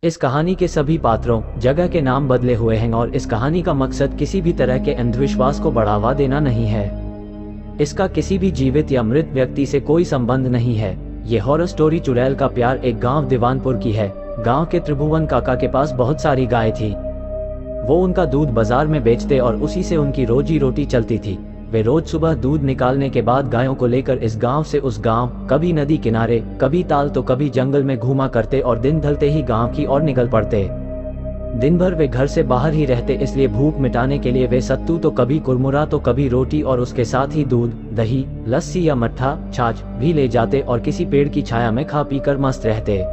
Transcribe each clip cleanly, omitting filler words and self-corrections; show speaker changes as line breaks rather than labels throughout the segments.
इस कहानी के सभी पात्रों, जगह के नाम बदले हुए हैं और इस कहानी का मकसद किसी भी तरह के अंधविश्वास को बढ़ावा देना नहीं है। इसका किसी भी जीवित या मृत व्यक्ति से कोई संबंध नहीं है। ये हॉरर स्टोरी चुड़ैल का प्यार एक गांव दीवानपुर की है। गांव के त्रिभुवन काका के पास बहुत सारी गाय थी। वो उनका दूध बाजार में बेचते और उसी से उनकी रोजी रोटी चलती थी। वे रोज सुबह दूध निकालने के बाद गायों को लेकर इस गांव से उस गांव, कभी नदी किनारे, कभी ताल तो कभी जंगल में घूमा करते और दिन ढलते ही गांव की ओर निकल पड़ते। दिन भर वे घर से बाहर ही रहते, इसलिए भूख मिटाने के लिए वे सत्तू तो कभी कुरमुरा तो कभी रोटी और उसके साथ ही दूध, दही, लस्सी या मट्ठा, छाछ भी ले जाते और किसी पेड़ की छाया में खा पीकर मस्त रहते।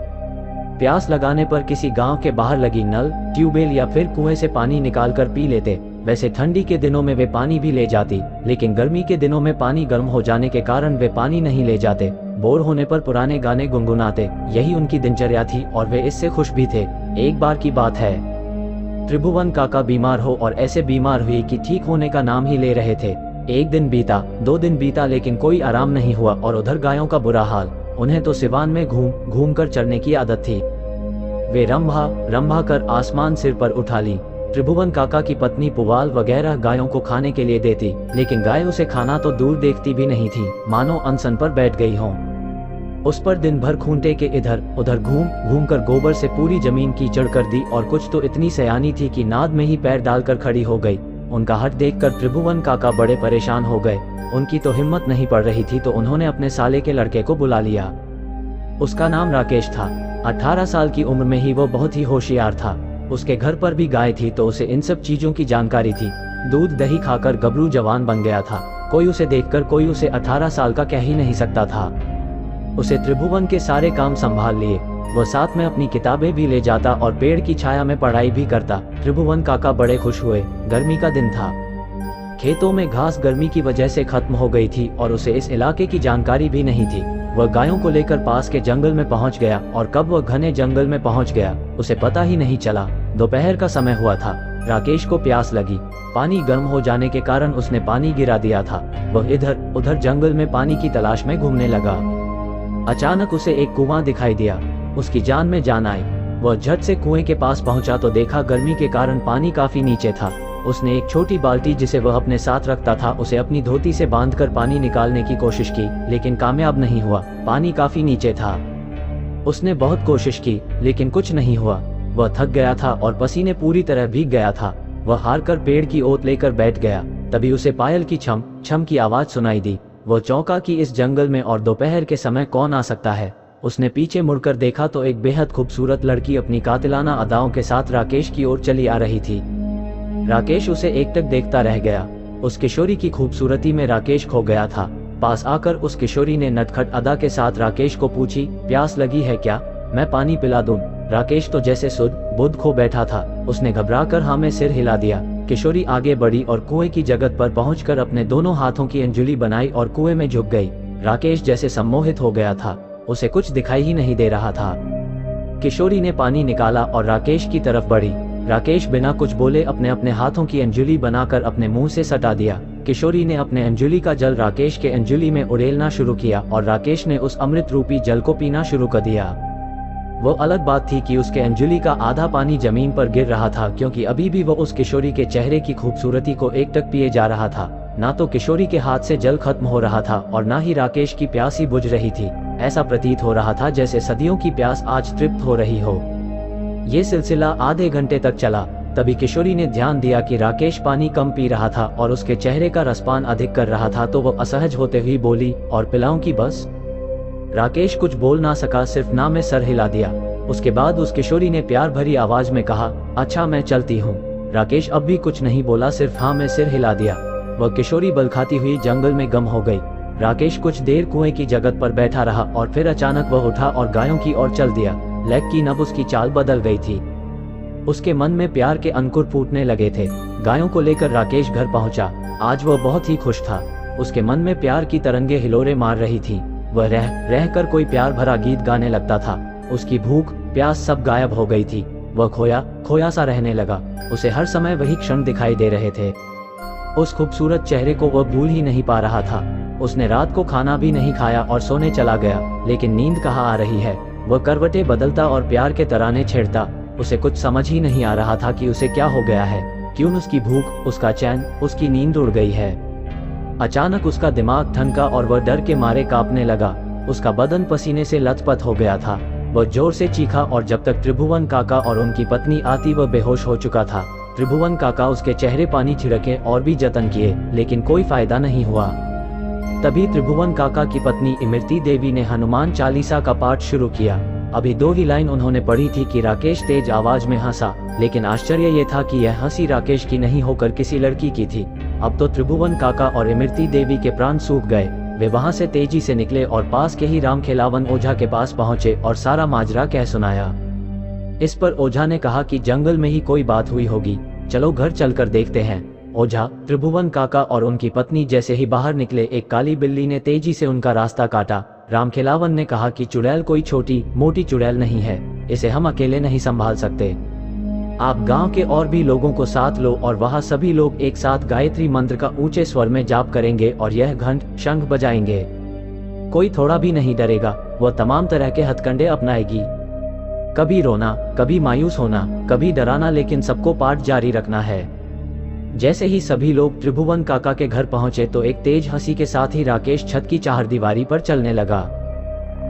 प्यास लगाने पर किसी गांव के बाहर लगी नल, ट्यूबवेल या फिर कुएं से पानी निकालकर पी लेते। वैसे ठंडी के दिनों में वे पानी भी ले जाती, लेकिन गर्मी के दिनों में पानी गर्म हो जाने के कारण वे पानी नहीं ले जाते। बोर होने पर पुराने गाने गुनगुनाते। यही उनकी दिनचर्या थी और वे इससे खुश भी थे। एक बार की बात है, त्रिभुवन काका बीमार हो और ऐसे बीमार हुए कि ठीक होने का नाम ही ले रहे थे। एक दिन बीता, 2 दिन बीता, लेकिन कोई आराम नहीं हुआ और उधर गायों का बुरा हाल। उन्हें तो सिवान में घूम कर चरने की आदत थी। वे रंभा कर आसमान सिर पर उठा ली। त्रिभुवन काका की पत्नी पुवाल वगैरह गायों को खाने के लिए देती, लेकिन गाय उसे खाना तो दूर देखती भी नहीं थी, मानो अनशन पर बैठ गई हों। उस पर दिन भर खूंटे के इधर उधर घूम कर गोबर से पूरी जमीन कीचड़ कर दी और कुछ तो इतनी सयानी थी कि नाद में ही पैर डालकर खड़ी हो गई। उनका हट देखकर त्रिभुवन काका बड़े परेशान हो गए। उनकी तो हिम्मत नहीं पड़ रही थी, तो उन्होंने अपने साले के लड़के को बुला लिया। उसका नाम राकेश था। 18 साल की उम्र में ही वो बहुत ही होशियार था। उसके घर पर भी गाय थी, तो उसे इन सब चीजों की जानकारी थी। दूध दही खाकर गबरू जवान बन गया था। कोई उसे देखकर कोई उसे 18 साल का कह ही नहीं सकता था। उसे त्रिभुवन के सारे काम संभाल लिए। वह साथ में अपनी किताबें भी ले जाता और पेड़ की छाया में पढ़ाई भी करता। त्रिभुवन काका बड़े खुश हुए। गर्मी का दिन था। खेतों में घास गर्मी की वजह से खत्म हो गई थी और उसे इस इलाके की जानकारी भी नहीं थी। वह गायों को लेकर पास के जंगल में पहुंच गया और कब वह घने जंगल में पहुंच गया उसे पता ही नहीं चला। दोपहर का समय हुआ था। राकेश को प्यास लगी। पानी गर्म हो जाने के कारण उसने पानी गिरा दिया था। वह इधर उधर जंगल में पानी की तलाश में घूमने लगा। अचानक उसे एक कुआं दिखाई दिया। उसकी जान में जान आई। वह झट से कुएं के पास पहुंचा तो देखा गर्मी के कारण पानी काफी नीचे था। उसने एक छोटी बाल्टी जिसे वह अपने साथ रखता था उसे अपनी धोती से बांधकर पानी निकालने की कोशिश की, लेकिन कामयाब नहीं हुआ। पानी काफी नीचे था। उसने बहुत कोशिश की, लेकिन कुछ नहीं हुआ। वह थक गया था और पसीने पूरी तरह भीग गया था। वह हार कर पेड़ की ओट लेकर बैठ गया। तभी उसे पायल की छम छम की आवाज सुनाई दी। वो चौंका कि इस जंगल में और दोपहर के समय कौन आ सकता है। उसने पीछे मुड़कर देखा तो एक बेहद खूबसूरत लड़की अपनी कातिलाना अदाओं के साथ राकेश की ओर चली आ रही थी। राकेश उसे एकटक देखता रह गया। उस किशोरी की खूबसूरती में राकेश खो गया था। पास आकर उस किशोरी ने नटखट अदा के साथ राकेश को पूछी, प्यास लगी है क्या? मैं पानी पिला दूं? राकेश तो जैसे सुध बुध खो बैठा था। उसने घबराकर हाँ में सिर हिला दिया। किशोरी आगे बढ़ी और कुएं की जगत पर पहुंचकर अपने दोनों हाथों की अंजुली बनाई और कुएं में झुक गई। राकेश जैसे सम्मोहित हो गया था। उसे कुछ दिखाई ही नहीं दे रहा था। किशोरी ने पानी निकाला और राकेश की तरफ बढ़ी। राकेश बिना कुछ बोले अपने अपने हाथों की अंजुली बनाकर अपने मुंह से सटा दिया। किशोरी ने अपने अंजुली का जल राकेश के अंजुली में उड़ेलना शुरू किया और राकेश ने उस अमृत रूपी जल को पीना शुरू कर दिया। वो अलग बात थी कि उसके अंजुली का आधा पानी जमीन पर गिर रहा था, क्योंकि अभी भी वो उस किशोरी के चेहरे की खूबसूरती को एकटक पिए जा रहा था। ना तो किशोरी के हाथ से जल खत्म हो रहा था और ना ही राकेश की प्यास ही बुझ रही थी। ऐसा प्रतीत हो रहा था जैसे सदियों की प्यास आज तृप्त हो रही हो। ये सिलसिला आधे घंटे तक चला। तभी किशोरी ने ध्यान दिया कि राकेश पानी कम पी रहा था और उसके चेहरे का रसपान अधिक कर रहा था, तो वो असहज होते हुए बोली, और पिलाऊं की बस? राकेश कुछ बोल ना सका, सिर्फ ना में सर हिला दिया। उसके बाद उस किशोरी ने प्यार भरी आवाज में कहा, अच्छा मैं चलती हूँ। राकेश अब भी कुछ नहीं बोला, सिर्फ हाँ में सिर हिला दिया। वह किशोरी बलखाती हुई जंगल में गम हो गई। राकेश कुछ देर कुएं की जगत पर बैठा रहा और फिर अचानक वह उठा और गायों की ओर चल दिया। लेकिन अब उसकी चाल बदल गई थी। उसके मन में प्यार के अंकुर फूटने लगे थे। गायों को लेकर राकेश घर पहुंचा। आज वह बहुत ही खुश था। उसके मन में प्यार की तरंगे हिलोरे मार रही थी। वह रह कर कोई प्यार भरा गीत गाने लगता था। उसकी भूख प्यास सब गायब हो गई थी। वह खोया सा रहने लगा। उसे हर समय वही क्षण दिखाई दे रहे थे। उस खूबसूरत चेहरे को वह भूल ही नहीं पा रहा था। उसने रात को खाना भी नहीं खाया और सोने चला गया, लेकिन नींद कहाँ आ रही है। वह करवटें बदलता और प्यार के तराने छेड़ता। उसे कुछ समझ ही नहीं आ रहा था कि उसे क्या हो गया है, क्यों उसकी भूख, उसका चैन, उसकी नींद उड़ गई है। अचानक उसका दिमाग ठनका और वह डर के मारे कांपने लगा। उसका बदन पसीने से लथपथ हो गया था। वह जोर से चीखा और जब तक त्रिभुवन काका और उनकी पत्नी आती वह बेहोश हो चुका था। त्रिभुवन काका उसके चेहरे पानी छिड़के और भी जतन किए, लेकिन कोई फायदा नहीं हुआ। तभी त्रिभुवन काका की पत्नी इमरती देवी ने हनुमान चालीसा का पाठ शुरू किया। अभी 2 ही लाइन उन्होंने पढ़ी थी कि राकेश तेज आवाज में हंसा, लेकिन आश्चर्य ये था कि यह हंसी राकेश की नहीं होकर किसी लड़की की थी। अब तो त्रिभुवन काका और इमरती देवी के प्राण सूख गए। वे वहां से तेजी से निकले और पास के ही रामखेलावन ओझा के पास पहुंचे और सारा माजरा कह सुनाया। इस पर ओझा ने कहा कि जंगल में ही कोई बात हुई होगी, चलो घर चलकर देखते हैं। ओझा, त्रिभुवन काका और उनकी पत्नी जैसे ही बाहर निकले, एक काली बिल्ली ने तेजी से उनका रास्ता काटा। रामखेलावन ने कहा कि चुड़ैल कोई छोटी मोटी चुड़ैल नहीं है, इसे हम अकेले नहीं संभाल सकते। आप गांव के और भी लोगों को साथ लो और वहां सभी लोग एक साथ गायत्री मंत्र का ऊंचे स्वर में जाप करेंगे और यह घंट शंख बजाएंगे। कोई थोड़ा भी नहीं डरेगा। वह तमाम तरह के हथकंडे अपनाएगी, कभी रोना, कभी मायूस होना, कभी डराना, लेकिन सबको पाठ जारी रखना है। जैसे ही सभी लोग त्रिभुवन काका के घर पहुंचे तो एक तेज हंसी के साथ ही राकेश छत की चारदीवारी पर चलने लगा।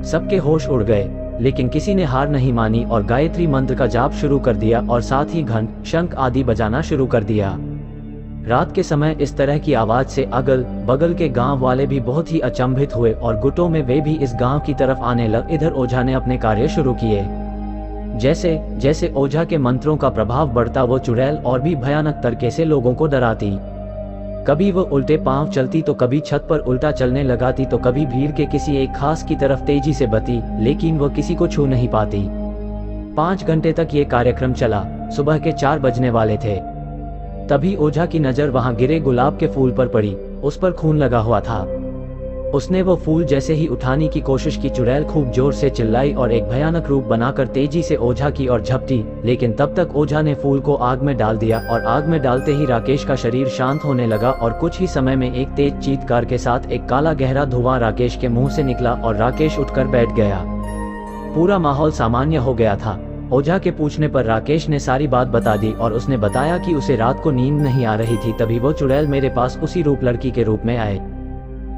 सबके होश उड़ गए, लेकिन किसी ने हार नहीं मानी और गायत्री मंत्र का जाप शुरू कर दिया और साथ ही घंट शंख आदि बजाना शुरू कर दिया। रात के समय इस तरह की आवाज से अगल बगल के गांव वाले भी बहुत ही अचंभित हुए और गुटों में वे भी इस गांव की तरफ आने लग। इधर ओझा ने अपने कार्य शुरू किए। जैसे जैसे ओझा के मंत्रों का प्रभाव बढ़ता वो चुड़ैल और भी भयानक तरीके से लोगों को डराती। कभी वो उल्टे पांव चलती तो कभी छत पर उल्टा चलने लगाती तो कभी भीड़ के किसी एक खास की तरफ तेजी से बती, लेकिन वो किसी को छू नहीं पाती। 5 घंटे तक ये कार्यक्रम चला। सुबह के 4 बजने वाले थे। तभी ओझा की नजर वहां गिरे गुलाब के फूल पर पड़ी। उस पर खून लगा हुआ था। उसने वो फूल जैसे ही उठाने की कोशिश की, चुड़ैल खूब जोर से चिल्लाई और एक भयानक रूप बनाकर तेजी से ओझा की ओर झपटी, लेकिन तब तक ओझा ने फूल को आग में डाल दिया और आग में डालते ही राकेश का शरीर शांत होने लगा और कुछ ही समय में एक तेज चीत्कार के साथ एक काला गहरा धुआं राकेश के मुंह से निकला और राकेश उठकर बैठ गया। पूरा माहौल सामान्य हो गया था। ओझा के पूछने पर राकेश ने सारी बात बता दी और उसने बताया कि उसे रात को नींद नहीं आ रही थी, तभी वो चुड़ैल मेरे पास उसी रूप लड़की के रूप में आए।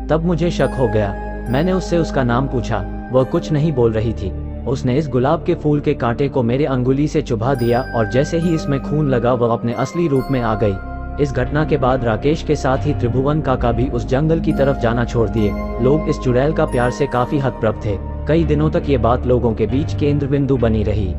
तब मुझे शक हो गया। मैंने उससे उसका नाम पूछा, वह कुछ नहीं बोल रही थी। उसने इस गुलाब के फूल के कांटे को मेरे अंगुली से चुभा दिया और जैसे ही इसमें खून लगा वह अपने असली रूप में आ गई। इस घटना के बाद राकेश के साथ ही त्रिभुवन काका भी उस जंगल की तरफ जाना छोड़ दिए। लोग इस चुड़ैल का प्यार से काफी हतप्रभ थे। कई दिनों तक ये बात लोगों के बीच केंद्र बिंदु बनी रही।